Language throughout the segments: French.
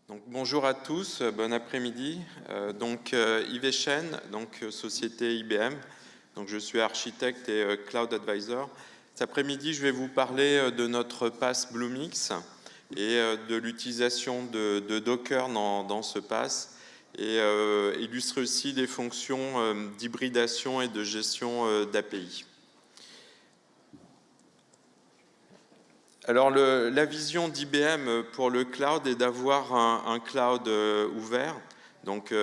Donc, bonjour à tous, bon après-midi. Yves Chen, société IBM. Donc, je suis architecte et cloud advisor. Cet après-midi, je vais vous parler de notre pass Bluemix et de l'utilisation de Docker dans ce pass et illustrer aussi des fonctions d'hybridation et de gestion d'API. Alors, la vision d'IBM pour le cloud est d'avoir un cloud ouvert. Donc,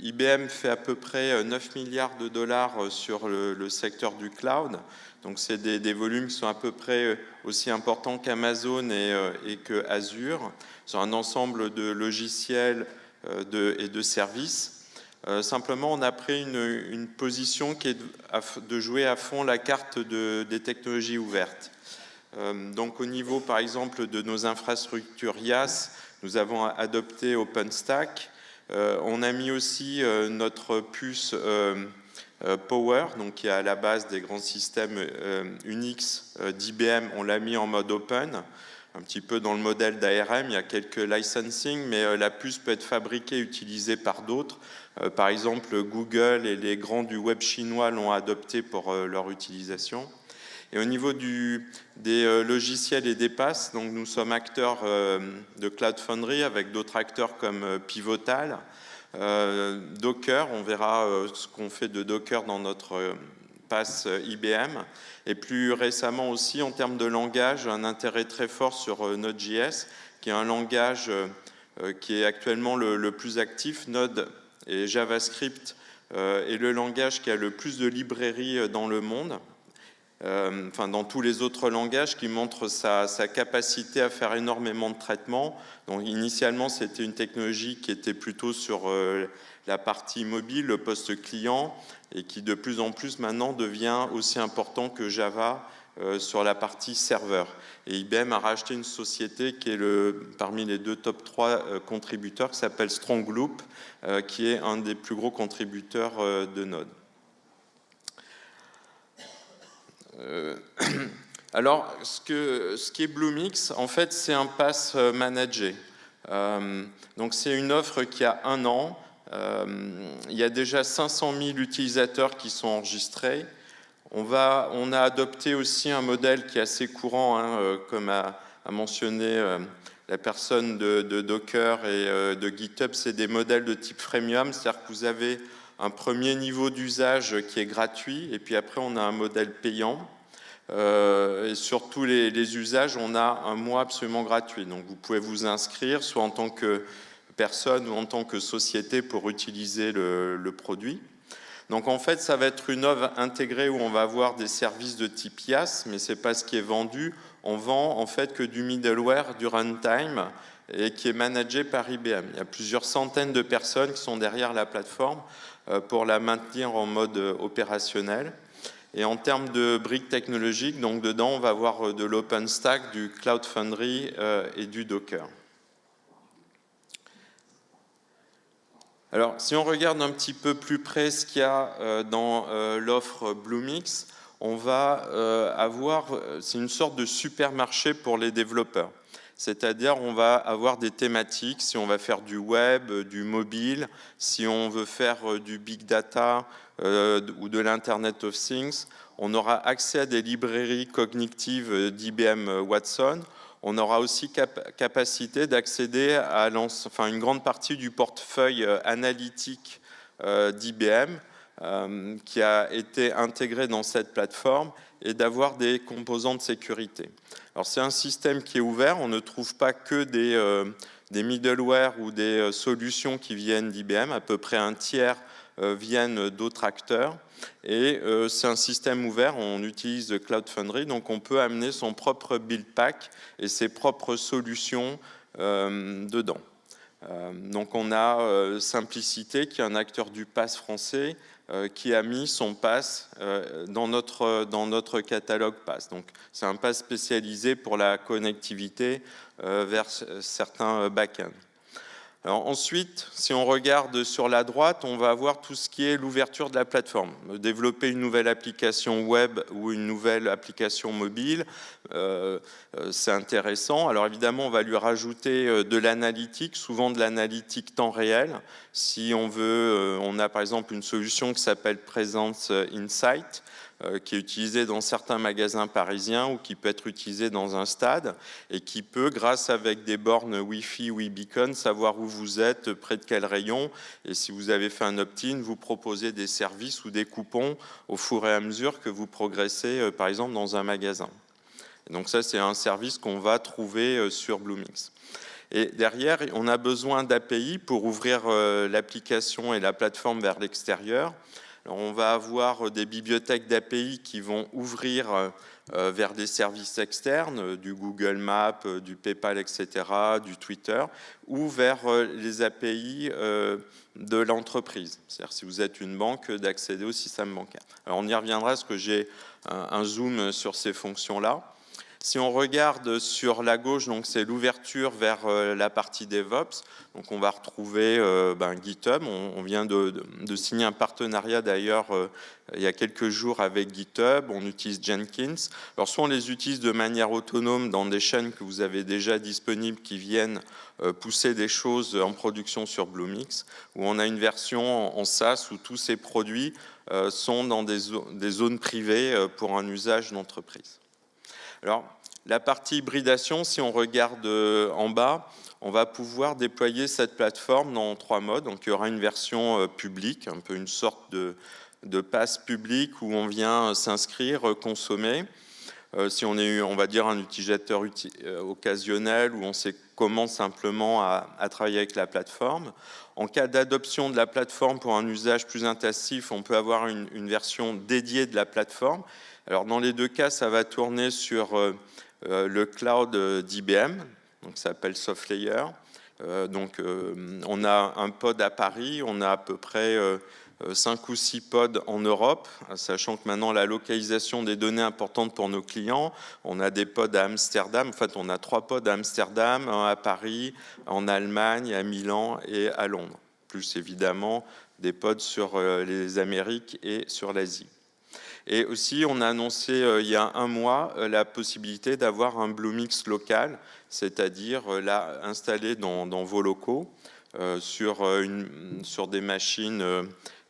IBM fait à peu près 9 milliards de dollars sur le secteur du cloud. Donc, c'est des volumes qui sont à peu près aussi importants qu'Amazon et que Azure, sur un ensemble de logiciels et de services. Simplement, on a pris une position qui est de jouer à fond la carte des technologies ouvertes. Donc au niveau par exemple de nos infrastructures IaaS, nous avons adopté OpenStack. On a mis aussi notre puce Power, donc qui est à la base des grands systèmes Unix d'IBM, on l'a mis en mode open, un petit peu dans le modèle d'ARM, il y a quelques licensing, mais la puce peut être fabriquée et utilisée par d'autres. Par exemple, Google et les grands du web chinois l'ont adopté pour leur utilisation. Et au niveau des logiciels et des passes, donc nous sommes acteurs de Cloud Foundry avec d'autres acteurs comme Pivotal, Docker, on verra ce qu'on fait de Docker dans notre pass IBM, et plus récemment aussi en termes de langage, un intérêt très fort sur Node.js, qui est un langage qui est actuellement le plus actif. Node et JavaScript est le langage qui a le plus de librairies dans le monde. Dans tous les autres langages, qui montrent sa capacité à faire énormément de traitements. Donc initialement, c'était une technologie qui était plutôt sur la partie mobile, le poste client, et qui de plus en plus maintenant devient aussi important que Java sur la partie serveur. Et IBM a racheté une société qui est parmi les deux top 3 contributeurs, qui s'appelle Strongloop, qui est un des plus gros contributeurs de Node. Alors, ce qui est Bluemix, en fait, c'est un pass managé. Donc, c'est une offre qui a 1 an. Il y a déjà 500 000 utilisateurs qui sont enregistrés. On a adopté aussi un modèle qui est assez courant, comme a mentionné la personne de Docker et de GitHub, c'est des modèles de type freemium, c'est-à-dire que vous avez un premier niveau d'usage qui est gratuit, et puis après on a un modèle payant. Et sur tous les usages, on a un mois absolument gratuit. Donc vous pouvez vous inscrire, soit en tant que personne ou en tant que société, pour utiliser le produit. Donc en fait, ça va être une offre intégrée où on va avoir des services de type IaaS, mais ce n'est pas ce qui est vendu. On vend en fait que du middleware, du runtime, et qui est managé par IBM. Il y a plusieurs centaines de personnes qui sont derrière la plateforme pour la maintenir en mode opérationnel. Et en termes de briques technologiques, donc dedans, on va avoir de l'OpenStack, du Cloud Foundry et du Docker. Alors, si on regarde un petit peu plus près ce qu'il y a dans l'offre Bluemix, on va c'est une sorte de supermarché pour les développeurs. C'est-à-dire, on va avoir des thématiques, si on va faire du web, du mobile, si on veut faire du big data ou de l'Internet of Things, on aura accès à des librairies cognitives d'IBM Watson. On aura aussi capacité d'accéder à une grande partie du portefeuille analytique d'IBM qui a été intégré dans cette plateforme, et d'avoir des composants de sécurité. Alors c'est un système qui est ouvert, on ne trouve pas que des middleware ou des solutions qui viennent d'IBM, à peu près un tiers viennent d'autres acteurs, et c'est un système ouvert, on utilise Cloud Foundry, donc on peut amener son propre build pack et ses propres solutions dedans. Donc on a Simplicité, qui est un acteur du pass français, qui a mis son pass dans notre catalogue pass. Donc c'est un pass spécialisé pour la connectivité vers certains back-ends. Alors ensuite, si on regarde sur la droite, on va avoir tout ce qui est l'ouverture de la plateforme. Développer une nouvelle application web ou une nouvelle application mobile, c'est intéressant. Alors évidemment, on va lui rajouter de l'analytique, souvent de l'analytique temps réel. Si on veut, on a par exemple une solution qui s'appelle Presence Insight, qui est utilisé dans certains magasins parisiens ou qui peut être utilisé dans un stade et qui peut, grâce avec des bornes Wi-Fi ou e-beacon, savoir où vous êtes, près de quel rayon, et si vous avez fait un opt-in, vous proposer des services ou des coupons au fur et à mesure que vous progressez, par exemple, dans un magasin. Et donc ça, c'est un service qu'on va trouver sur Bluemix. Et derrière, on a besoin d'API pour ouvrir l'application et la plateforme vers l'extérieur. Alors, on va avoir des bibliothèques d'API qui vont ouvrir vers des services externes, du Google Maps, du PayPal, etc., du Twitter, ou vers les API de l'entreprise. C'est-à-dire, si vous êtes une banque, d'accéder au système bancaire. Alors, on y reviendra parce que j'ai un zoom sur ces fonctions-là. Si on regarde sur la gauche, donc c'est l'ouverture vers la partie DevOps. Donc on va retrouver GitHub. On vient de signer un partenariat d'ailleurs il y a quelques jours avec GitHub. On utilise Jenkins. Alors soit on les utilise de manière autonome dans des chaînes que vous avez déjà disponibles qui viennent pousser des choses en production sur Bluemix, où on a une version en SaaS où tous ces produits sont dans des zones privées pour un usage d'entreprise. Alors, la partie hybridation, si on regarde en bas, on va pouvoir déployer cette plateforme dans 3 modes. Donc, il y aura une version publique, un peu une sorte de pass public où on vient s'inscrire, consommer. Si on est, on va dire, un utilisateur occasionnel où on sait comment simplement à travailler avec la plateforme. En cas d'adoption de la plateforme pour un usage plus intensif, on peut avoir une version dédiée de la plateforme. Alors dans les deux cas, ça va tourner sur le cloud d'IBM, donc ça s'appelle SoftLayer. On a un pod à Paris, on a à peu près 5 ou 6 pods en Europe, sachant que maintenant la localisation des données est importante pour nos clients. On a des pods à Amsterdam, en fait on a 3 pods à Amsterdam, un à Paris, en Allemagne, à Milan et à Londres. Plus évidemment des pods sur les Amériques et sur l'Asie. Et aussi, on a annoncé il y a un mois la possibilité d'avoir un Bluemix local, c'est-à-dire là installé dans vos locaux sur des machines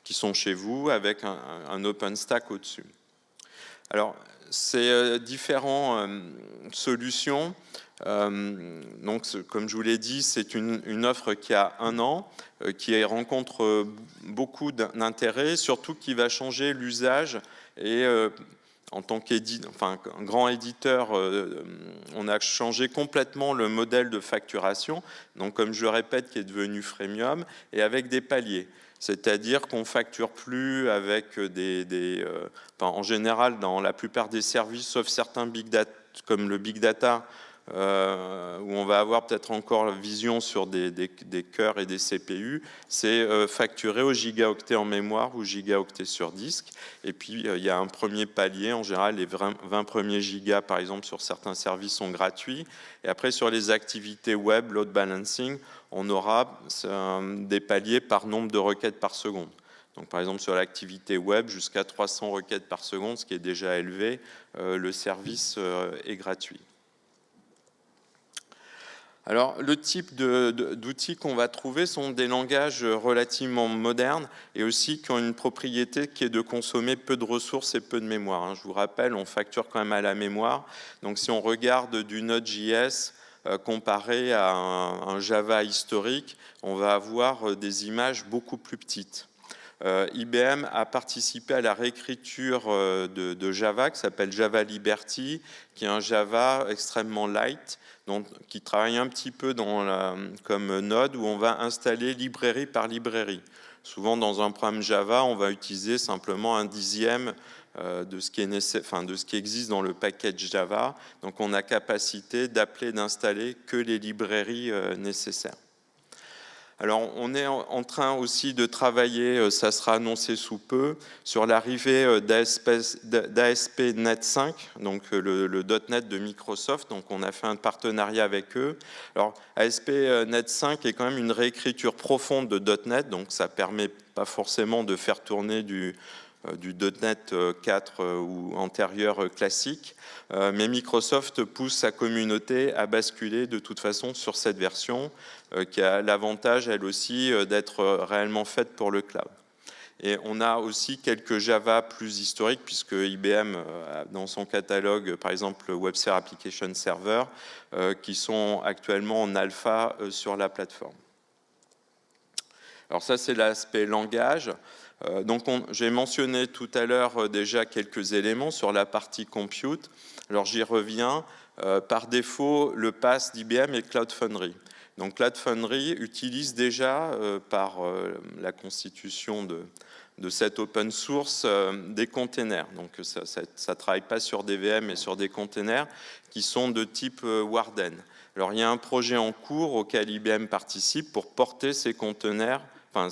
qui sont chez vous avec un OpenStack au-dessus. Alors, ces différentes solutions, donc, comme je vous l'ai dit, c'est une offre qui a 1 an, qui rencontre beaucoup d'intérêt, surtout qui va changer l'usage. Et en tant qu'un grand éditeur, on a changé complètement le modèle de facturation, donc comme je le répète, qui est devenu freemium, et avec des paliers. C'est-à-dire qu'on ne facture plus avec en général, dans la plupart des services, sauf certains big data, comme le big data, où on va avoir peut-être encore la vision sur des cœurs et des CPU, c'est facturé au gigaoctet en mémoire ou gigaoctet sur disque. Et puis, il y a un premier palier. En général, les 20 premiers gigas, par exemple, sur certains services sont gratuits. Et après, sur les activités web, load balancing, on aura des paliers par nombre de requêtes par seconde. Donc, par exemple, sur l'activité web, jusqu'à 300 requêtes par seconde, ce qui est déjà élevé, le service est gratuit. Alors, le type d'outils qu'on va trouver sont des langages relativement modernes et aussi qui ont une propriété qui est de consommer peu de ressources et peu de mémoire. Je vous rappelle, on facture quand même à la mémoire. Donc, si on regarde du Node.js comparé à un Java historique, on va avoir des images beaucoup plus petites. IBM a participé à la réécriture de Java qui s'appelle Java Liberty, qui est un Java extrêmement light, qui travaille un petit peu comme Node, où on va installer librairie par librairie. Souvent, dans un programme Java, on va utiliser simplement 1/10 de ce qui existe dans le package Java. Donc, on a capacité d'appeler, d'installer que les librairies nécessaires. Alors, on est en train aussi de travailler, ça sera annoncé sous peu, sur l'arrivée d'ASP.NET 5, donc le .NET de Microsoft. Donc, on a fait un partenariat avec eux. Alors, ASP.NET 5 est quand même une réécriture profonde de .NET, donc ça permet pas forcément de faire tourner du .NET 4 ou antérieur classique, mais Microsoft pousse sa communauté à basculer de toute façon sur cette version qui a l'avantage, elle aussi, d'être réellement faite pour le cloud. Et on a aussi quelques Java plus historiques, puisque IBM a dans son catalogue, par exemple, WebSphere Application Server, qui sont actuellement en alpha sur la plateforme. Alors ça, c'est l'aspect langage. Donc j'ai mentionné tout à l'heure déjà quelques éléments sur la partie compute. Alors j'y reviens. Par défaut, le PaaS d'IBM est Cloud Foundry. Donc Cloud Foundry utilise déjà, par la constitution de cette open source, des containers. Donc ça ne travaille pas sur des VM, mais sur des containers qui sont de type Warden. Alors il y a un projet en cours auquel IBM participe pour porter ces containers, enfin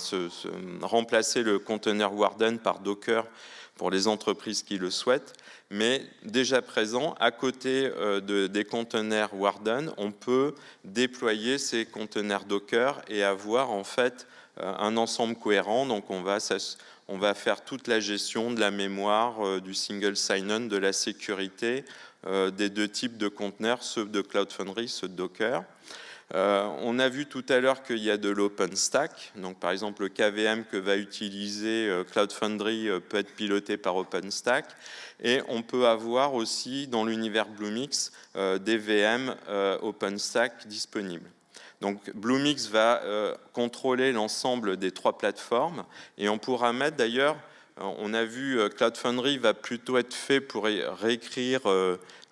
remplacer le container Warden par Docker pour les entreprises qui le souhaitent. Mais déjà présent, à côté des conteneurs Warden, on peut déployer ces conteneurs Docker et avoir en fait un ensemble cohérent. Donc on va faire toute la gestion de la mémoire, du single sign-on, de la sécurité, des deux types de conteneurs, ceux de Cloud Foundry, ceux de Docker. On a vu tout à l'heure qu'il y a de l'OpenStack. Donc, par exemple, le KVM que va utiliser Cloud Foundry peut être piloté par OpenStack. Et on peut avoir aussi, dans l'univers Bluemix, des VM OpenStack disponibles. Donc, Bluemix va contrôler l'ensemble des trois plateformes. Et on pourra mettre, d'ailleurs, on a vu Cloud Foundry va plutôt être fait pour réécrire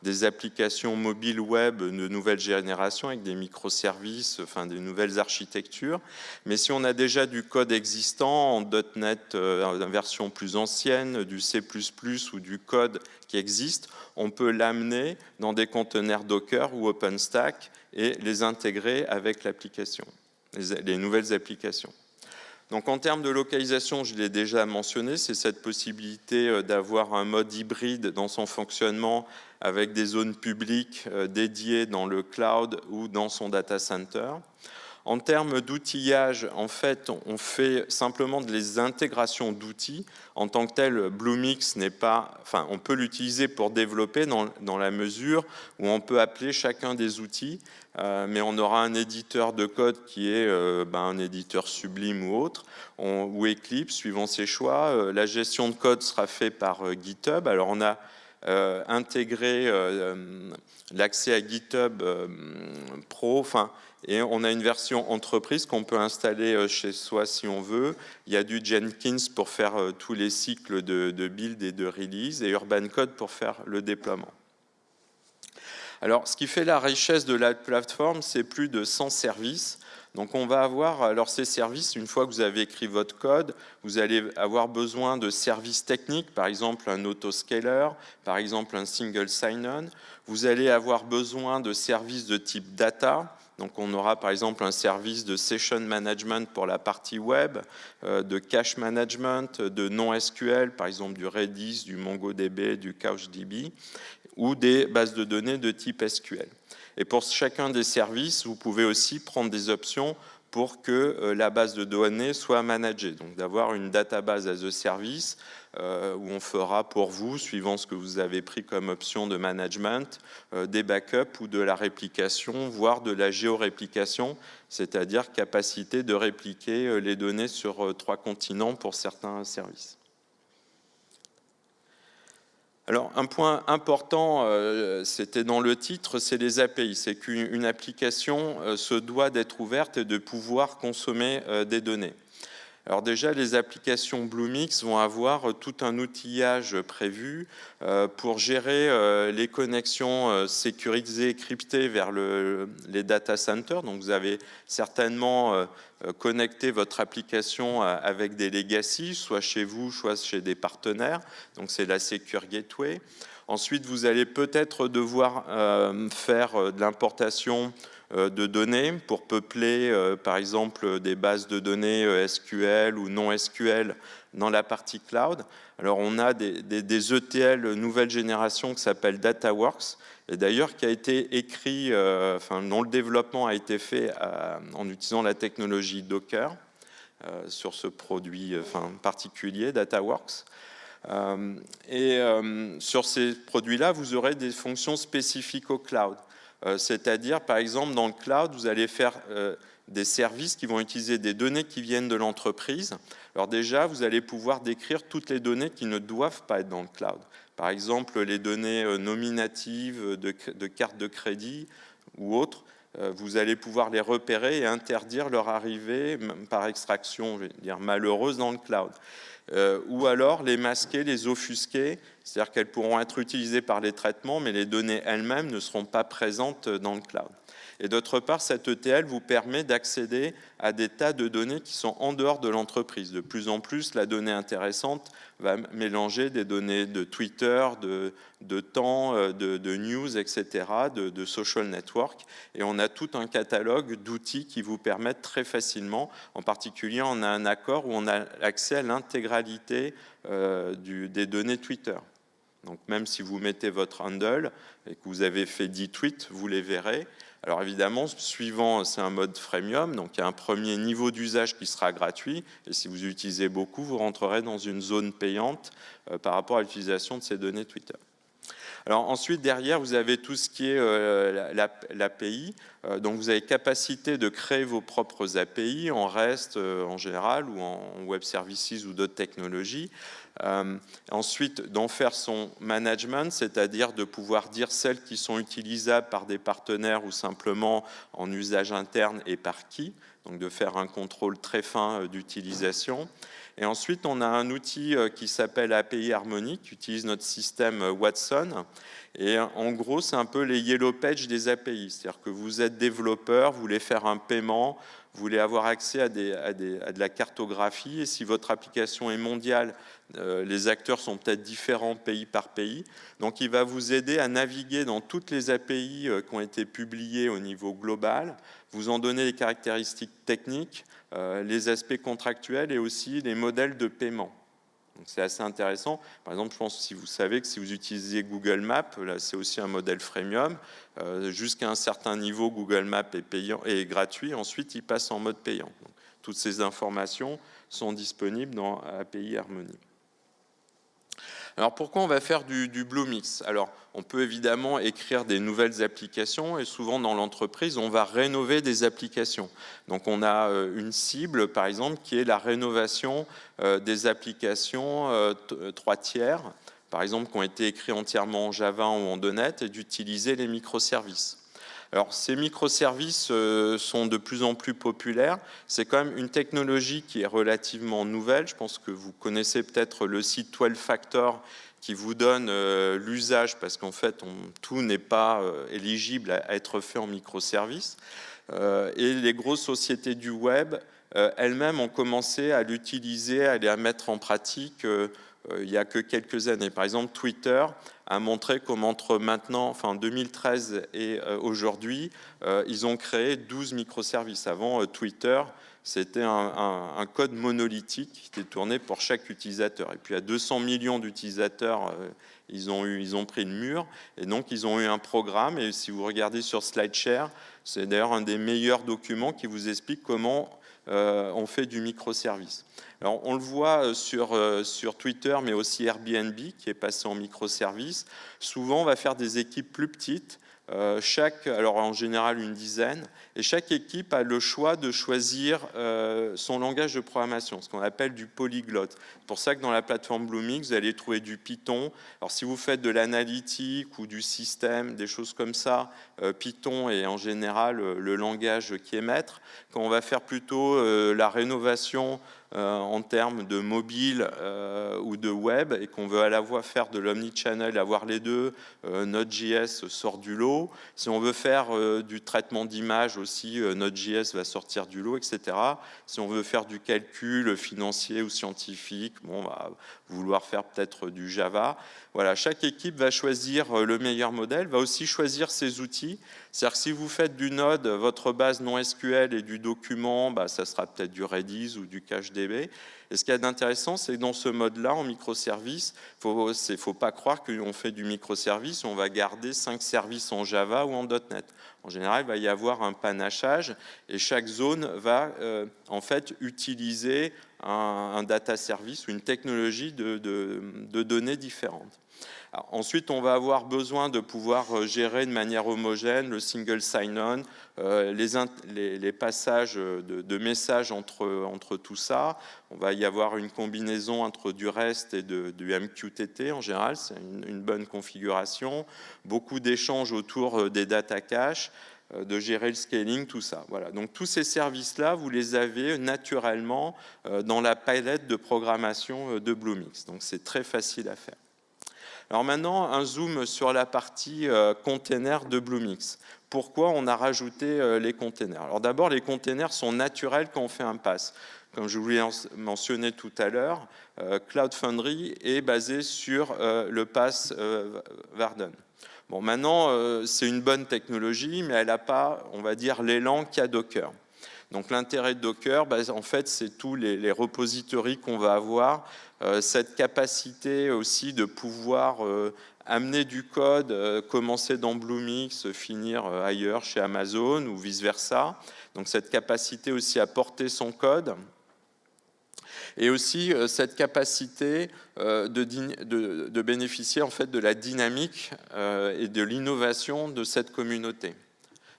des applications mobiles web de nouvelle génération avec des microservices, enfin des nouvelles architectures. Mais si on a déjà du code existant en .NET, en version plus ancienne, du C++ ou du code qui existe, on peut l'amener dans des conteneurs Docker ou OpenStack et les intégrer avec l'application, les nouvelles applications. Donc en termes de localisation, je l'ai déjà mentionné, c'est cette possibilité d'avoir un mode hybride dans son fonctionnement avec des zones publiques dédiées dans le cloud ou dans son data center. En termes d'outillage, en fait, on fait simplement des intégrations d'outils. En tant que tel, Bluemix n'est pas... Enfin, on peut l'utiliser pour développer dans la mesure où on peut appeler chacun des outils, mais on aura un éditeur de code qui est un éditeur Sublime ou autre, ou Eclipse, suivant ses choix. La gestion de code sera faite par GitHub. Alors, on a intégré l'accès à GitHub Pro, et on a une version entreprise qu'on peut installer chez soi si on veut. Il y a du Jenkins pour faire tous les cycles de build et de release, et Urban Code pour faire le déploiement. Alors, ce qui fait la richesse de la plateforme, c'est plus de 100 services. Donc, on va avoir, alors ces services, une fois que vous avez écrit votre code, vous allez avoir besoin de services techniques, par exemple un autoscaler, par exemple un single sign-on. Vous allez avoir besoin de services de type data. Donc, on aura par exemple un service de session management pour la partie web, de cache management, de non-SQL, par exemple du Redis, du MongoDB, du CouchDB, ou des bases de données de type SQL. Et pour chacun des services, vous pouvez aussi prendre des options pour que la base de données soit managée. Donc d'avoir une database as a service où on fera pour vous, suivant ce que vous avez pris comme option de management, des backups ou de la réplication, voire de la géoréplication, c'est-à-dire capacité de répliquer les données sur 3 continents pour certains services. Alors, un point important, c'était dans le titre, c'est les API. C'est qu'une application se doit d'être ouverte et de pouvoir consommer des données. Alors déjà, les applications Bluemix vont avoir tout un outillage prévu pour gérer les connexions sécurisées et cryptées vers les data centers. Donc vous avez certainement connecté votre application avec des legacy, soit chez vous, soit chez des partenaires. Donc c'est la Secure Gateway. Ensuite, vous allez peut-être devoir faire de l'importation de données pour peupler, par exemple, des bases de données SQL ou non SQL dans la partie cloud. Alors, on a des ETL nouvelle génération qui s'appellent DataWorks, et d'ailleurs qui a été écrit, dont le développement a été fait en utilisant la technologie Docker sur ce produit particulier, DataWorks. Sur ces produits-là, vous aurez des fonctions spécifiques au cloud. C'est-à-dire, par exemple, dans le cloud, vous allez faire des services qui vont utiliser des données qui viennent de l'entreprise. Alors déjà, vous allez pouvoir décrire toutes les données qui ne doivent pas être dans le cloud. Par exemple, les données nominatives de cartes de crédit ou autres, vous allez pouvoir les repérer et interdire leur arrivée par extraction, je vais dire, malheureuse dans le cloud. Ou alors les masquer, les offusquer, c'est-à-dire qu'elles pourront être utilisées par les traitements, mais les données elles-mêmes ne seront pas présentes dans le cloud. Et d'autre part, cette ETL vous permet d'accéder à des tas de données qui sont en dehors de l'entreprise. De plus en plus, la donnée intéressante va mélanger des données de Twitter, de temps, de news, etc., de social network. Et on a tout un catalogue d'outils qui vous permettent très facilement, en particulier, on a un accord où on a accès à l'intégralité des données Twitter. Donc même si vous mettez votre handle et que vous avez fait 10 tweets, vous les verrez. Alors évidemment, suivant, c'est un mode freemium, donc il y a un premier niveau d'usage qui sera gratuit, et si vous utilisez beaucoup, vous rentrerez dans une zone payante par rapport à l'utilisation de ces données Twitter. Alors ensuite, derrière, vous avez tout ce qui est l'API. Donc vous avez capacité de créer vos propres API en REST en général ou en Web Services ou d'autres technologies. Ensuite, d'en faire son management, c'est-à-dire de pouvoir dire celles qui sont utilisables par des partenaires ou simplement en usage interne et par qui. Donc de faire un contrôle très fin d'utilisation. Et ensuite, on a un outil qui s'appelle API Harmony, qui utilise notre système Watson. Et en gros, c'est un peu les Yellow Pages des API. C'est-à-dire que vous êtes développeur, vous voulez faire un paiement, vous voulez avoir accès à de la cartographie. Et si votre application est mondiale, les acteurs sont peut-être différents pays par pays. Donc, il va vous aider à naviguer dans toutes les API qui ont été publiées au niveau global, vous en donner les caractéristiques techniques, les aspects contractuels et aussi les modèles de paiement. C'est assez intéressant. Par exemple, je pense que si vous savez que si vous utilisez Google Maps, là c'est aussi un modèle freemium, jusqu'à un certain niveau, Google Maps est payant et gratuit. Ensuite, il passe en mode payant. Donc, toutes ces informations sont disponibles dans API Harmony. Alors pourquoi on va faire du Bluemix? Alors on peut évidemment écrire des nouvelles applications et souvent dans l'entreprise on va rénover des applications. Donc on a une cible par exemple qui est la rénovation des applications 3 tiers, par exemple qui ont été écrits entièrement en Java ou en .NET et d'utiliser les microservices. Alors, ces microservices sont de plus en plus populaires. C'est quand même une technologie qui est relativement nouvelle. Je pense que vous connaissez peut-être le site 12 Factor qui vous donne l'usage parce qu'en fait, tout n'est pas éligible à être fait en microservices. Et les grosses sociétés du web elles-mêmes ont commencé à l'utiliser, à la mettre en pratique il n'y a que quelques années. Par exemple, Twitter a montré comment entre maintenant, enfin 2013 et aujourd'hui, ils ont créé 12 microservices. Avant, Twitter, c'était un code monolithique qui était tourné pour chaque utilisateur. Et puis à 200 millions d'utilisateurs, ils ont pris le mur. Et donc, ils ont eu un programme. Et si vous regardez sur SlideShare, c'est d'ailleurs un des meilleurs documents qui vous explique comment on fait du microservice. Alors, on le voit sur Twitter, mais aussi Airbnb, qui est passé en microservice. Souvent, on va faire des équipes plus petites, alors en général une dizaine, et chaque équipe a le choix de choisir son langage de programmation, ce qu'on appelle du polyglotte. C'est pour ça que dans la plateforme Bluemix, vous allez trouver du Python. Alors si vous faites de l'analytique ou du système, des choses comme ça, Python est en général le langage qui est maître. Quand on va faire plutôt la rénovation en termes de mobile ou de web et qu'on veut à la fois faire de l'omnichannel, avoir les deux, Node.js sort du lot. Si on veut faire du traitement d'image aussi, Node.js va sortir du lot, etc. Si on veut faire du calcul financier ou scientifique, bon, on va vouloir faire peut-être du Java. Voilà, chaque équipe va choisir le meilleur modèle, va aussi choisir ses outils. C'est-à-dire que si vous faites du Node, votre base non SQL et du document, bah, ça sera peut-être du Redis ou du CacheDB. Et ce qu'il y a d'intéressant, c'est que dans ce mode-là, en microservice, il ne faut pas croire qu'on fait du microservice, on va garder 5 services en Java ou en .NET. En général, il va y avoir un panachage et chaque zone va en fait utiliser un data service ou une technologie de données différentes. Alors, ensuite, on va avoir besoin de pouvoir gérer de manière homogène le single sign-on, les passages de messages entre tout ça. On va y avoir une combinaison entre du REST et du MQTT en général, c'est une bonne configuration. Beaucoup d'échanges autour des data caches, de gérer le scaling, tout ça. Voilà. Donc tous ces services-là, vous les avez naturellement dans la palette de programmation de Bluemix. Donc c'est très facile à faire. Alors maintenant, un zoom sur la partie container de Bluemix. Pourquoi on a rajouté les containers? Alors d'abord, les containers sont naturels quand on fait un pass. Comme je vous l'ai mentionné tout à l'heure, Cloud Foundry est basé sur le pass Warden. Bon, maintenant, c'est une bonne technologie, mais elle n'a pas, on va dire, l'élan qu'a Docker. Donc l'intérêt de Docker, en fait, c'est tous les repositories qu'on va avoir, cette capacité aussi de pouvoir amener du code, commencer dans Bluemix, finir ailleurs chez Amazon ou vice-versa. Donc cette capacité aussi à porter son code. Et aussi cette capacité de bénéficier en fait de la dynamique et de l'innovation de cette communauté.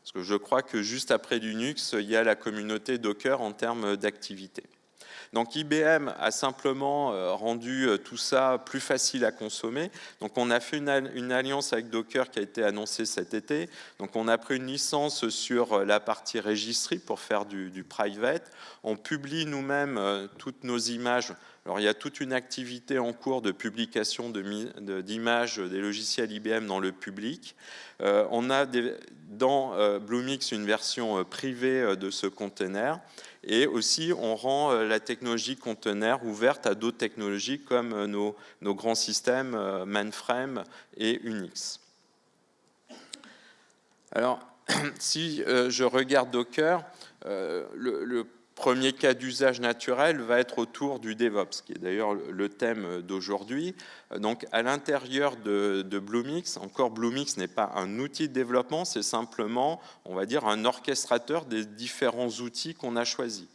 Parce que je crois que juste après Linux, il y a la communauté Docker en termes d'activité. Donc IBM a simplement rendu tout ça plus facile à consommer. Donc on a fait une alliance avec Docker qui a été annoncée cet été. Donc on a pris une licence sur la partie registry pour faire du private. On publie nous-mêmes toutes nos images. Alors il y a toute une activité en cours de publication d'images des logiciels IBM dans le public. On a dans Bluemix une version privée de ce container. Et aussi, on rend la technologie conteneur ouverte à d'autres technologies comme nos grands systèmes mainframe et Unix. Alors, si je regarde Docker, le premier cas d'usage naturel va être autour du DevOps, qui est d'ailleurs le thème d'aujourd'hui. Donc, à l'intérieur de Bluemix, encore Bluemix n'est pas un outil de développement, c'est simplement, on va dire, un orchestrateur des différents outils qu'on a choisis.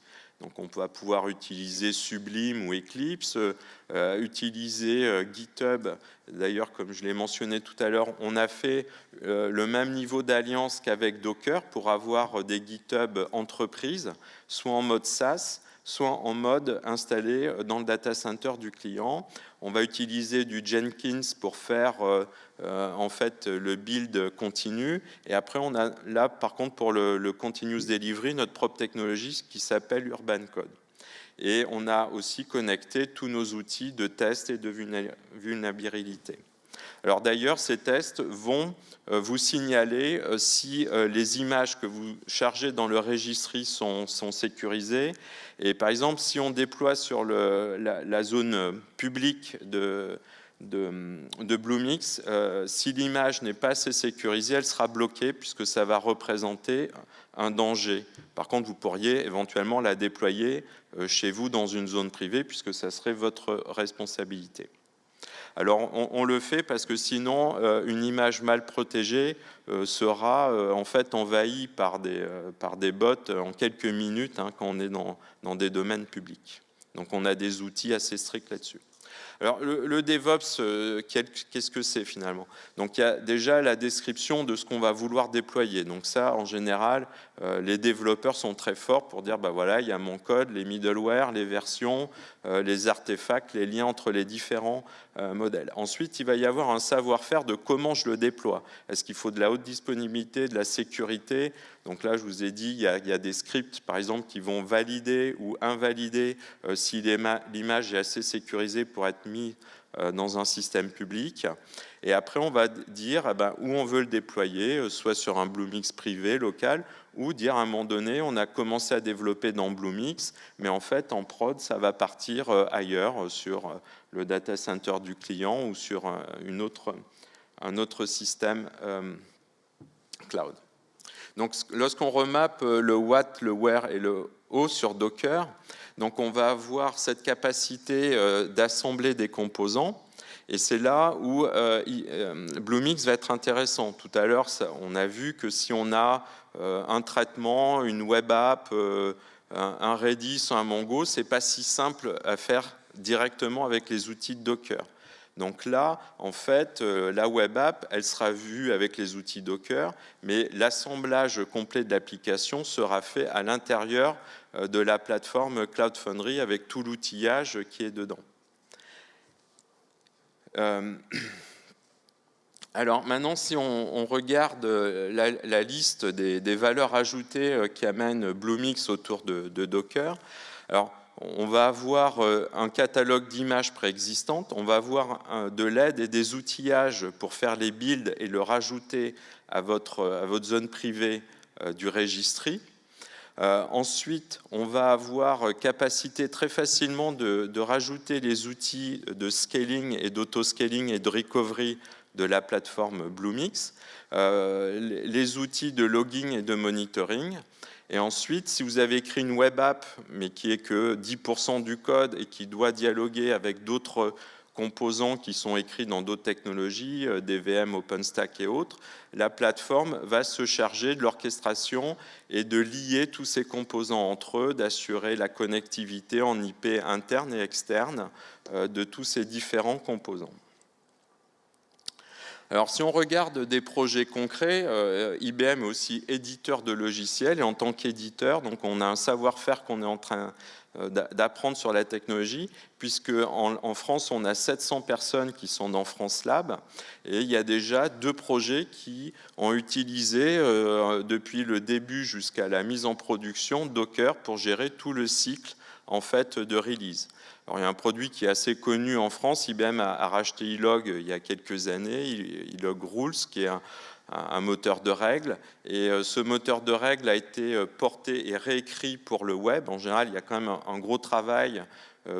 Donc, on va pouvoir utiliser Sublime ou Eclipse, utiliser GitHub. D'ailleurs, comme je l'ai mentionné tout à l'heure, on a fait le même niveau d'alliance qu'avec Docker pour avoir des GitHub entreprises, soit en mode SaaS, soit en mode installé dans le data center du client. On va utiliser du Jenkins pour faire en fait le build continu. Et après, on a là, par contre, pour le continuous delivery, notre propre technologie qui s'appelle Urban Code. Et on a aussi connecté tous nos outils de test et de vulnérabilité. Alors d'ailleurs, ces tests vont vous signaler si les images que vous chargez dans le registry sont sécurisées. Et par exemple, si on déploie sur la zone publique de Bluemix, si l'image n'est pas assez sécurisée, elle sera bloquée puisque ça va représenter un danger. Par contre, vous pourriez éventuellement la déployer chez vous dans une zone privée puisque ça serait votre responsabilité. Alors on le fait parce que sinon une image mal protégée sera en fait envahie par des bots en quelques minutes quand on est dans des domaines publics. Donc on a des outils assez stricts là-dessus. Alors le DevOps, qu'est-ce que c'est finalement? Donc il y a déjà la description de ce qu'on va vouloir déployer. Donc ça, en général, les développeurs sont très forts pour dire, voilà, il y a mon code, les middleware, les versions, les artefacts, les liens entre les différents modèles. Ensuite, il va y avoir un savoir-faire de comment je le déploie. Est-ce qu'il faut de la haute disponibilité, de la sécurité? Donc là, je vous ai dit, il y a des scripts, par exemple, qui vont valider ou invalider si l'image est assez sécurisée pour être mise dans un système public. Et après, on va dire où on veut le déployer, soit sur un Bluemix privé, local, ou dire à un moment donné, on a commencé à développer dans Bluemix, mais en fait, en prod, ça va partir ailleurs, sur le data center du client ou sur un autre système cloud. Donc, lorsqu'on remappe le what, le where et le how sur Docker, donc on va avoir cette capacité d'assembler des composants. Et c'est là où Bluemix va être intéressant. Tout à l'heure, on a vu que si on a un traitement, une web app, un Redis, un Mongo, c'est pas si simple à faire directement avec les outils de Docker. Donc là, en fait, la web app, elle sera vue avec les outils Docker, mais l'assemblage complet de l'application sera fait à l'intérieur de la plateforme Cloud Foundry avec tout l'outillage qui est dedans. Alors maintenant, si on regarde la liste des valeurs ajoutées qu'amène Bluemix autour de Docker, alors on va avoir un catalogue d'images préexistantes, on va avoir de l'aide et des outillages pour faire les builds et le rajouter à votre zone privée du registry. Ensuite, on va avoir capacité très facilement de rajouter les outils de scaling et d'auto-scaling et de recovery de la plateforme Bluemix, les outils de logging et de monitoring. Et ensuite, si vous avez écrit une web app, mais qui est que 10% du code et qui doit dialoguer avec d'autres composants qui sont écrits dans d'autres technologies, des VM, OpenStack et autres, la plateforme va se charger de l'orchestration et de lier tous ces composants entre eux, d'assurer la connectivité en IP interne et externe de tous ces différents composants. Alors, si on regarde des projets concrets, IBM est aussi éditeur de logiciels, et en tant qu'éditeur, donc on a un savoir-faire qu'on est en train d'apprendre sur la technologie, puisque en France, on a 700 personnes qui sont dans France Lab, et il y a déjà 2 projets qui ont utilisé, depuis le début jusqu'à la mise en production, Docker pour gérer tout le cycle en fait, de release. Alors, il y a un produit qui est assez connu en France. IBM a racheté iLog il y a quelques années, iLog Rules, qui est un moteur de règles. Et ce moteur de règles a été porté et réécrit pour le web. En général, il y a quand même un gros travail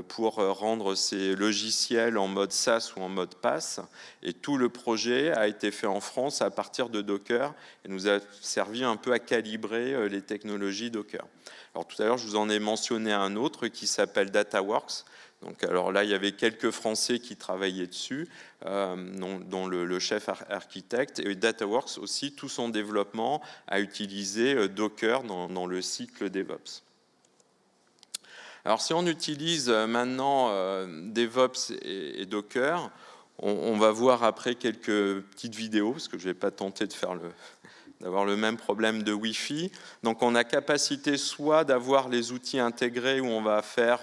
pour rendre ces logiciels en mode SaaS ou en mode PaaS. Et tout le projet a été fait en France à partir de Docker et nous a servi un peu à calibrer les technologies Docker. Alors tout à l'heure, je vous en ai mentionné un autre qui s'appelle DataWorks. Donc, alors là, il y avait quelques Français qui travaillaient dessus, dont le chef architecte. Et DataWorks aussi, tout son développement a utilisé Docker dans le cycle DevOps. Alors si on utilise maintenant DevOps et Docker, on va voir après quelques petites vidéos, parce que je ne vais pas tenter de faire d'avoir le même problème de Wi-Fi. Donc on a capacité soit d'avoir les outils intégrés où on va faire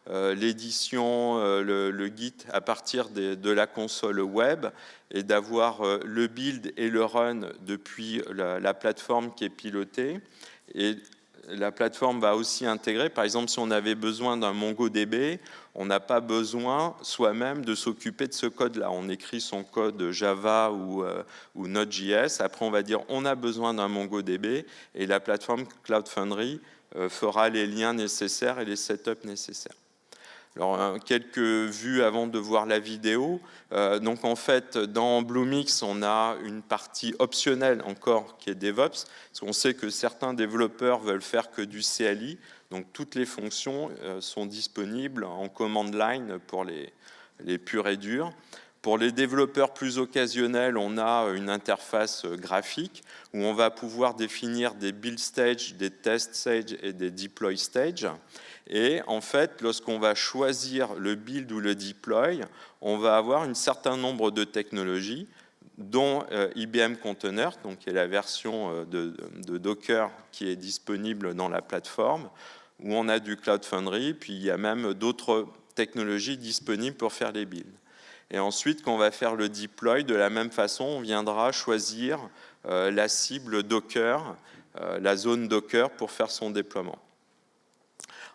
l'édition, le Git à partir de la console web et d'avoir le build et le run depuis la plateforme qui est pilotée. Et la plateforme va aussi intégrer, par exemple, si on avait besoin d'un MongoDB, on n'a pas besoin soi-même de s'occuper de ce code-là. On écrit son code Java ou Node.js. Après, on va dire on a besoin d'un MongoDB et la plateforme Cloud Foundry fera les liens nécessaires et les setups nécessaires. Alors, quelques vues avant de voir la vidéo. Donc, en fait, dans Bluemix, on a une partie optionnelle encore qui est DevOps, parce qu'on sait que certains développeurs veulent faire que du CLI. Donc, toutes les fonctions sont disponibles en command line pour les purs et durs. Pour les développeurs plus occasionnels, on a une interface graphique où on va pouvoir définir des build stages, des test stages et des deploy stages. Et en fait, lorsqu'on va choisir le build ou le deploy, on va avoir un certain nombre de technologies, dont IBM Container, donc qui est la version de Docker qui est disponible dans la plateforme, où on a du Cloud Foundry, puis il y a même d'autres technologies disponibles pour faire les builds. Et ensuite, quand on va faire le deploy, de la même façon, on viendra choisir la cible Docker la zone Docker pour faire son déploiement.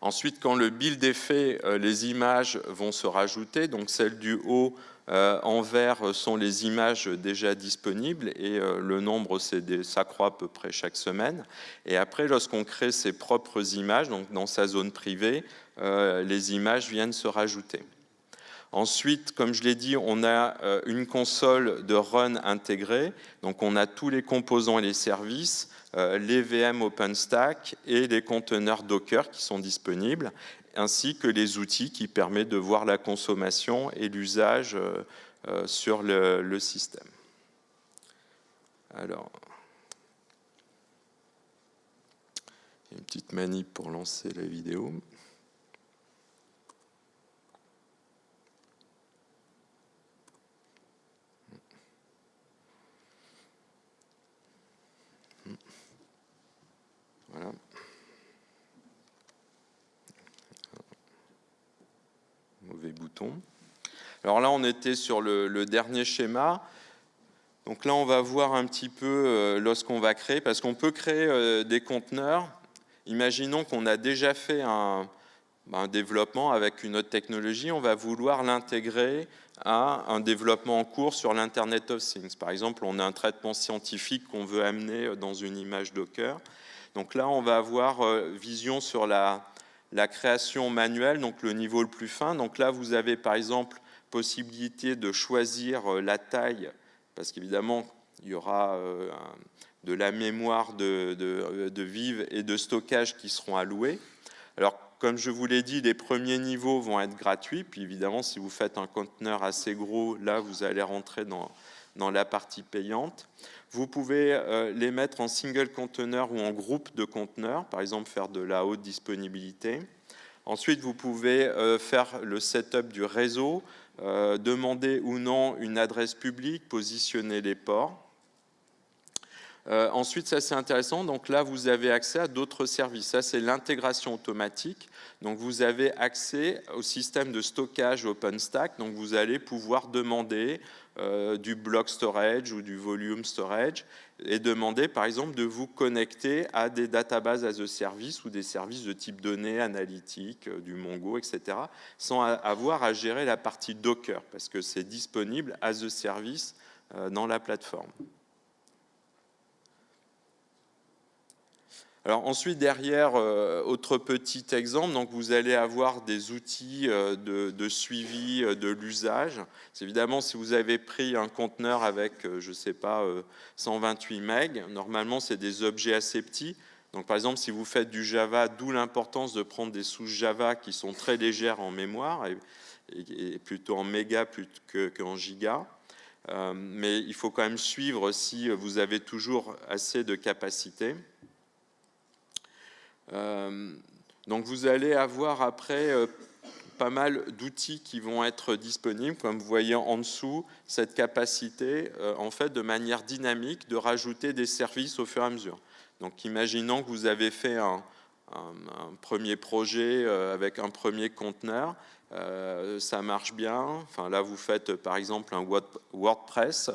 Ensuite, quand le build est fait, les images vont se rajouter. Donc celles du haut en vert sont les images déjà disponibles et le nombre s'accroît à peu près chaque semaine. Et après, lorsqu'on crée ses propres images, donc dans sa zone privée, les images viennent se rajouter. Ensuite, comme je l'ai dit, on a une console de run intégrée. Donc on a tous les composants et les services, les VM OpenStack et les conteneurs Docker qui sont disponibles, ainsi que les outils qui permettent de voir la consommation et l'usage sur le système. Alors, il y a une petite manip pour lancer la vidéo. Voilà. Mauvais bouton. Alors là, on était sur le dernier schéma. Donc là, on va voir un petit peu lorsqu'on va créer, parce qu'on peut créer des conteneurs. Imaginons qu'on a déjà fait un développement avec une autre technologie, on va vouloir l'intégrer à un développement en cours sur l'Internet of Things. Par exemple, on a un traitement scientifique qu'on veut amener dans une image Docker. Donc là, on va avoir vision sur la création manuelle, donc le niveau le plus fin. Donc là, vous avez par exemple possibilité de choisir la taille, parce qu'évidemment, il y aura de la mémoire de vive et de stockage qui seront alloués. Alors, comme je vous l'ai dit, les premiers niveaux vont être gratuits. Puis évidemment, si vous faites un conteneur assez gros, là, vous allez rentrer dans la partie payante. Vous pouvez les mettre en single container ou en groupe de conteneurs, par exemple faire de la haute disponibilité. Ensuite, vous pouvez faire le setup du réseau, demander ou non une adresse publique, positionner les ports. Ensuite, ça c'est intéressant, donc là vous avez accès à d'autres services. Ça c'est l'intégration automatique. Donc vous avez accès au système de stockage OpenStack. Donc vous allez pouvoir demander du block storage ou du volume storage et demander par exemple de vous connecter à des databases as a service ou des services de type données, analytiques, du Mongo, etc. sans avoir à gérer la partie Docker parce que c'est disponible as a service dans la plateforme. Alors ensuite, derrière, autre petit exemple, donc vous allez avoir des outils de suivi de l'usage. Évidemment, si vous avez pris un conteneur avec, je ne sais pas, 128 MB, normalement, c'est des objets assez petits. Donc par exemple, si vous faites du Java, d'où l'importance de prendre des souches Java qui sont très légères en mémoire, et plutôt en mégas plutôt qu'en gigas. Mais il faut quand même suivre si vous avez toujours assez de capacité. Donc vous allez avoir après pas mal d'outils qui vont être disponibles, comme vous voyez en dessous, cette capacité en fait de manière dynamique de rajouter des services au fur et à mesure. Donc imaginons que vous avez fait un premier projet avec un premier conteneur, ça marche bien. Enfin là vous faites par exemple un WordPress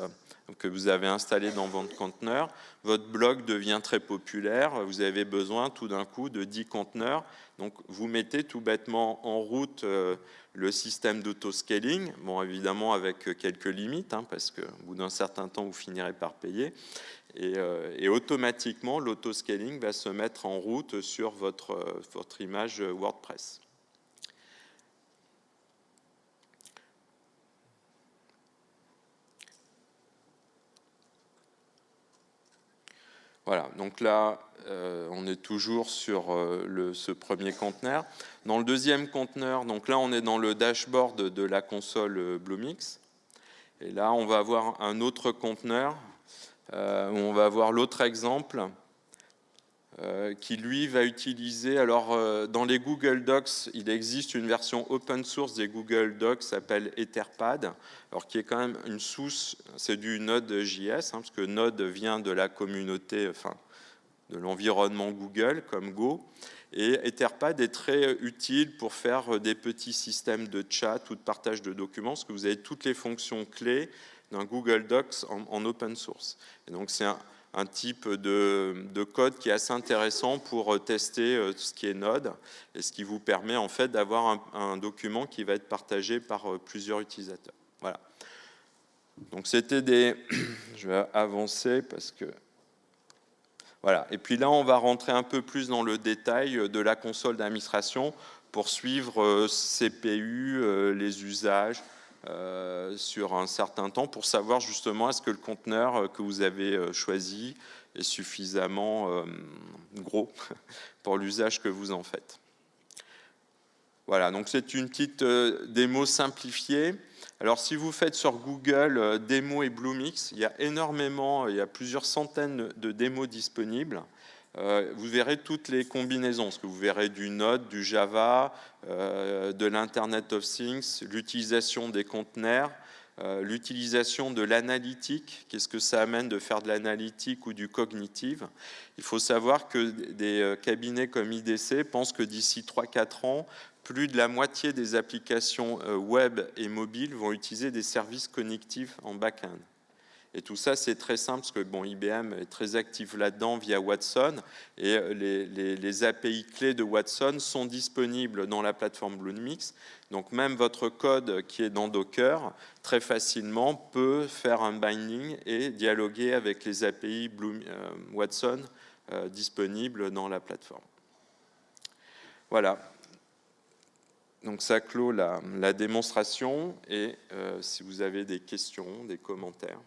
que vous avez installé dans votre conteneur, votre blog devient très populaire, vous avez besoin tout d'un coup de 10 conteneurs, donc vous mettez tout bêtement en route le système d'autoscaling, bon évidemment avec quelques limites, parce qu'au bout d'un certain temps vous finirez par payer, et automatiquement l'autoscaling va se mettre en route sur votre image WordPress. Voilà, donc là, on est toujours sur ce premier conteneur. Dans le deuxième conteneur, donc là, on est dans le dashboard de la console Bluemix. Et là, on va avoir un autre conteneur où on va avoir l'autre exemple qui, lui, va utiliser... Alors, dans les Google Docs, il existe une version open source des Google Docs qui s'appelle Etherpad, alors qui est quand même une source, c'est du Node.js, parce que Node vient de la communauté, enfin, de l'environnement Google, comme Go. Et Etherpad est très utile pour faire des petits systèmes de chat ou de partage de documents, parce que vous avez toutes les fonctions clés d'un Google Docs en open source. Et donc, c'est un type de code qui est assez intéressant pour tester ce qui est Node et ce qui vous permet en fait d'avoir un document qui va être partagé par plusieurs utilisateurs. Voilà. Donc c'était des... Je vais avancer parce que... Voilà. Et puis là, on va rentrer un peu plus dans le détail de la console d'administration pour suivre CPU, les usages sur un certain temps, pour savoir justement est-ce que le conteneur que vous avez choisi est suffisamment gros pour l'usage que vous en faites. Voilà, donc c'est une petite démo simplifiée. Alors si vous faites sur Google démo et Bluemix, il y a plusieurs centaines de démos disponibles. Vous verrez toutes les combinaisons, parce que vous verrez du Node, du Java, de l'Internet of Things, l'utilisation des conteneurs, l'utilisation de l'analytique. Qu'est-ce que ça amène de faire de l'analytique ou du cognitive? Il faut savoir que des cabinets comme IDC pensent que d'ici 3-4 ans, plus de la moitié des applications web et mobiles vont utiliser des services cognitifs en back-end. Et tout ça, c'est très simple, parce que bon, IBM est très actif là-dedans via Watson, et les API clés de Watson sont disponibles dans la plateforme Bluemix. Donc même votre code qui est dans Docker, très facilement, peut faire un binding et dialoguer avec les API Watson disponibles dans la plateforme. Voilà. Donc ça clôt la démonstration, et si vous avez des questions, des commentaires.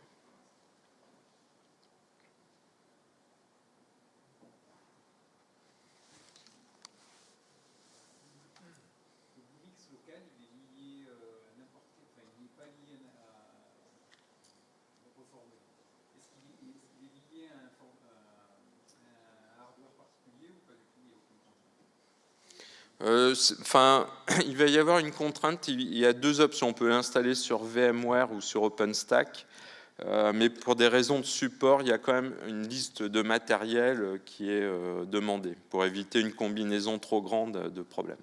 Enfin, il va y avoir une contrainte. Il y a deux options. On peut l'installer sur VMware ou sur OpenStack, mais pour des raisons de support, il y a quand même une liste de matériel qui est demandée pour éviter une combinaison trop grande de problèmes.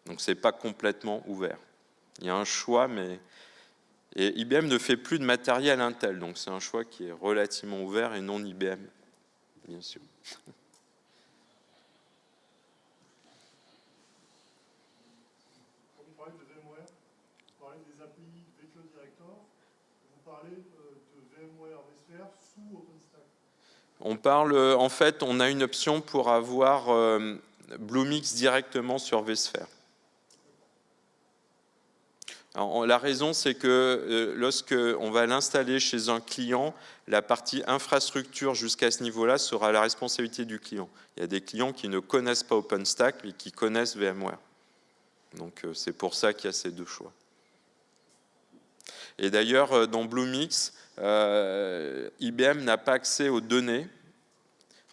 Donc, c'est pas complètement ouvert. Il y a un choix, mais et IBM ne fait plus de matériel Intel, donc c'est un choix qui est relativement ouvert et non IBM, bien sûr. On parle, en fait, on a une option pour avoir Bluemix directement sur vSphere. Alors, la raison, c'est que lorsque on va l'installer chez un client, la partie infrastructure jusqu'à ce niveau-là sera la responsabilité du client. Il y a des clients qui ne connaissent pas OpenStack, mais qui connaissent VMware. Donc, c'est pour ça qu'il y a ces deux choix. Et d'ailleurs, dans Bluemix, IBM n'a pas accès aux données.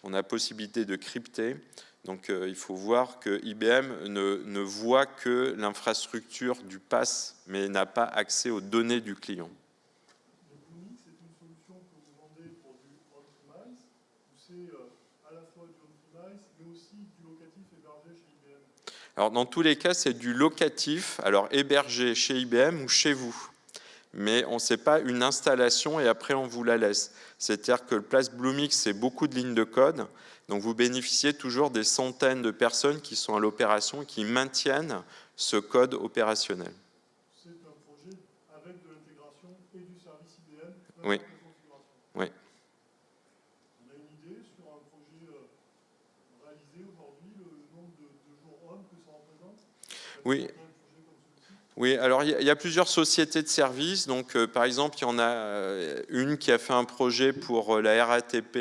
On a la possibilité de crypter. Donc, il faut voir que IBM ne voit que l'infrastructure du PaaS, mais n'a pas accès aux données du client. Donc, Bluemix, c'est une solution que vous vendez pour du on-premise, ou c'est à la fois du on-premise, mais aussi du locatif hébergé chez IBM? Alors, dans tous les cas, c'est du locatif, alors hébergé chez IBM ou chez vous. Mais on ne sait pas une installation et après on vous la laisse. C'est-à-dire que le Place Bluemix, c'est beaucoup de lignes de code, donc vous bénéficiez toujours des centaines de personnes qui sont à l'opération et qui maintiennent ce code opérationnel. C'est un projet avec de l'intégration et du service IBM. Oui. Oui. On a une idée sur un projet réalisé aujourd'hui, le nombre de jours on que ça représente? Oui. Oui, alors il y a plusieurs sociétés de services. Donc, par exemple, il y en a une qui a fait un projet pour la RATP,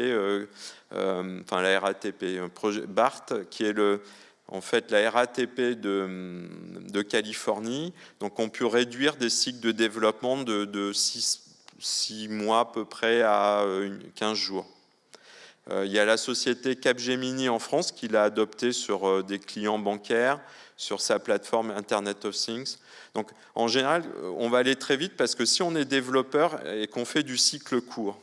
enfin la RATP, un projet BART, qui est en fait la RATP de Californie. Donc, on peut réduire des cycles de développement de 6 mois à peu près à 15 jours. Il y a la société Capgemini en France qui l'a adopté sur des clients bancaires, sur sa plateforme Internet of Things. Donc, en général, on va aller très vite parce que si on est développeur et qu'on fait du cycle court,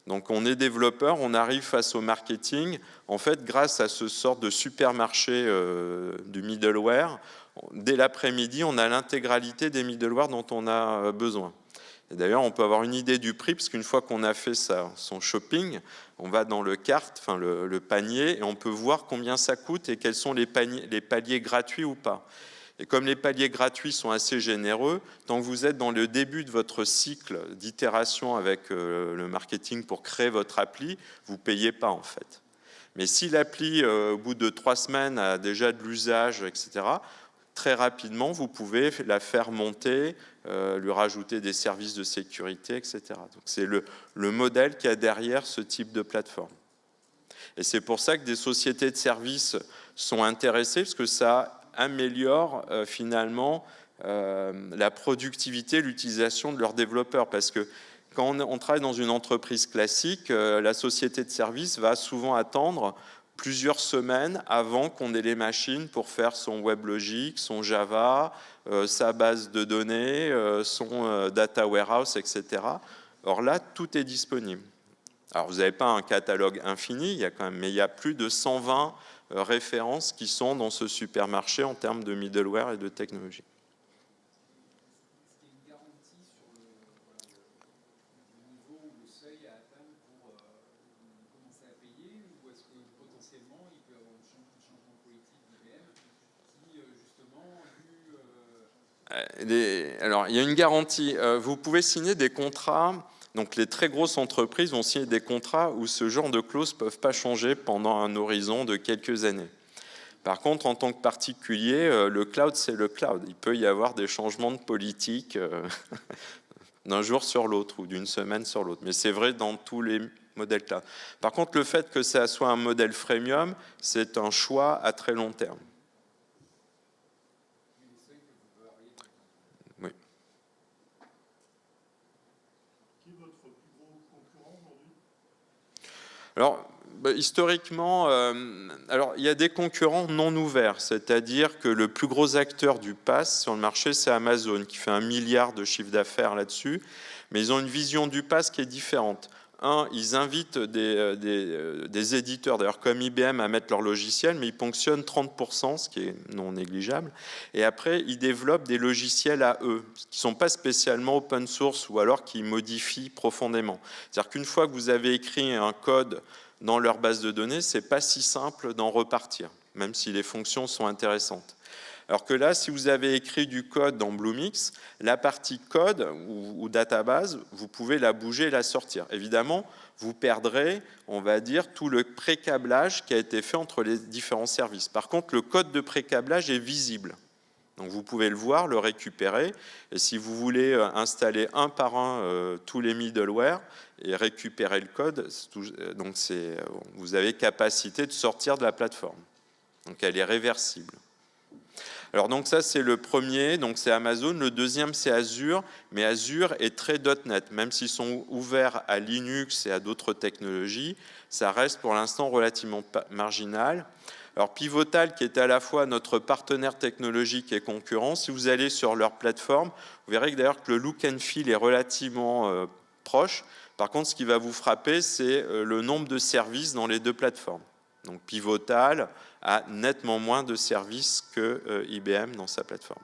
donc on est développeur, on arrive face au marketing, en fait, grâce à ce sort de supermarché du middleware, dès l'après-midi, on a l'intégralité des middleware dont on a besoin. Et d'ailleurs, on peut avoir une idée du prix, parce qu'une fois qu'on a fait son shopping, on va dans le cart, enfin le panier, et on peut voir combien ça coûte et quels sont les paliers gratuits ou pas. Et comme les paliers gratuits sont assez généreux, tant que vous êtes dans le début de votre cycle d'itération avec le marketing pour créer votre appli, vous ne payez pas en fait. Mais si l'appli, au bout de 3 semaines, a déjà de l'usage, etc., très rapidement, vous pouvez la faire monter, lui rajouter des services de sécurité, etc. Donc c'est le modèle qu'il y a derrière ce type de plateforme. Et c'est pour ça que des sociétés de services sont intéressées, parce que ça améliore finalement la productivité, l'utilisation de leurs développeurs. Parce que quand on travaille dans une entreprise classique, la société de services va souvent attendre plusieurs semaines avant qu'on ait les machines pour faire son WebLogic, son Java, sa base de données, son data warehouse, etc. Or là, tout est disponible. Alors, vous n'avez pas un catalogue infini, mais il y a plus de 120 références qui sont dans ce supermarché en termes de middleware et de technologie. Est-ce qu'il y a une garantie sur le niveau ou le seuil à atteindre pour commencer à payer, ou est-ce que potentiellement il peut y avoir un changement politique d'IBM qui, justement, Alors, il y a une garantie. Vous pouvez signer des contrats. Donc, les très grosses entreprises vont signer des contrats où ce genre de clauses ne peuvent pas changer pendant un horizon de quelques années. Par contre, en tant que particulier, le cloud, c'est le cloud. Il peut y avoir des changements de politique d'un jour sur l'autre ou d'une semaine sur l'autre. Mais c'est vrai dans tous les modèles cloud. Par contre, le fait que ça soit un modèle freemium, c'est un choix à très long terme. Oui. Qui est votre plus gros concurrent aujourd'hui? Alors, historiquement, alors, il y a des concurrents non ouverts, c'est-à-dire que le plus gros acteur du PaaS sur le marché, c'est Amazon, qui fait 1 milliard de chiffre d'affaires là-dessus, mais ils ont une vision du PaaS qui est différente. Ils invitent des éditeurs, d'ailleurs comme IBM, à mettre leur logiciel, mais ils ponctionnent 30%, ce qui est non négligeable. Et après, ils développent des logiciels à eux, qui ne sont pas spécialement open source ou alors qui modifient profondément. C'est-à-dire qu'une fois que vous avez écrit un code dans leur base de données, ce n'est pas si simple d'en repartir, même si les fonctions sont intéressantes. Alors que là, si vous avez écrit du code dans Bluemix, la partie code ou database, vous pouvez la bouger et la sortir. Évidemment, vous perdrez, on va dire, tout le pré-câblage qui a été fait entre les différents services. Par contre, le code de pré-câblage est visible. Donc vous pouvez le voir, le récupérer, et si vous voulez installer un par un tous les middleware et récupérer le code, donc vous avez capacité de sortir de la plateforme. Donc elle est réversible. Alors donc ça c'est le premier, donc c'est Amazon. Le deuxième c'est Azure, mais Azure est très .NET, même s'ils sont ouverts à Linux et à d'autres technologies, ça reste pour l'instant relativement marginal. Alors Pivotal, qui est à la fois notre partenaire technologique et concurrent, si vous allez sur leur plateforme, vous verrez que d'ailleurs que le look and feel est relativement proche. Par contre, ce qui va vous frapper, c'est le nombre de services dans les deux plateformes. Donc Pivotal a nettement moins de services que IBM dans sa plateforme.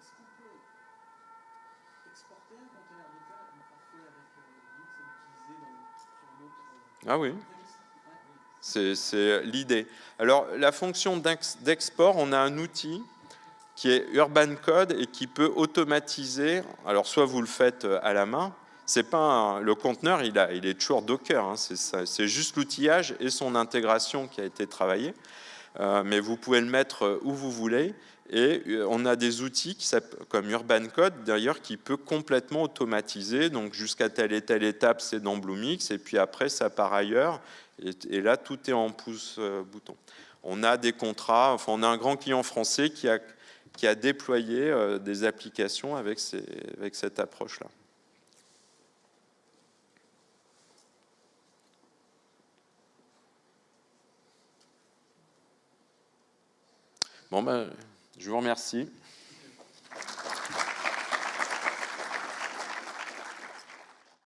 est-ce qu'on peut exporter un conteneur local parfait avec Linux et l'utiliser sur un autre Ah oui, c'est l'idée. Alors la fonction d'export, on a un outil qui est Urban Code et qui peut automatiser. Alors soit vous le faites à la main. C'est pas le conteneur, il est toujours Docker, hein, c'est juste l'outillage et son intégration qui a été travaillé, mais vous pouvez le mettre où vous voulez, et on a des outils comme Urban Code d'ailleurs qui peut complètement automatiser, donc jusqu'à telle et telle étape c'est dans Bluemix, et puis après ça part ailleurs, et là tout est en pouce-bouton. On a des contrats, enfin on a un grand client français qui a déployé des applications avec cette approche-là. Bon, ben, je vous remercie.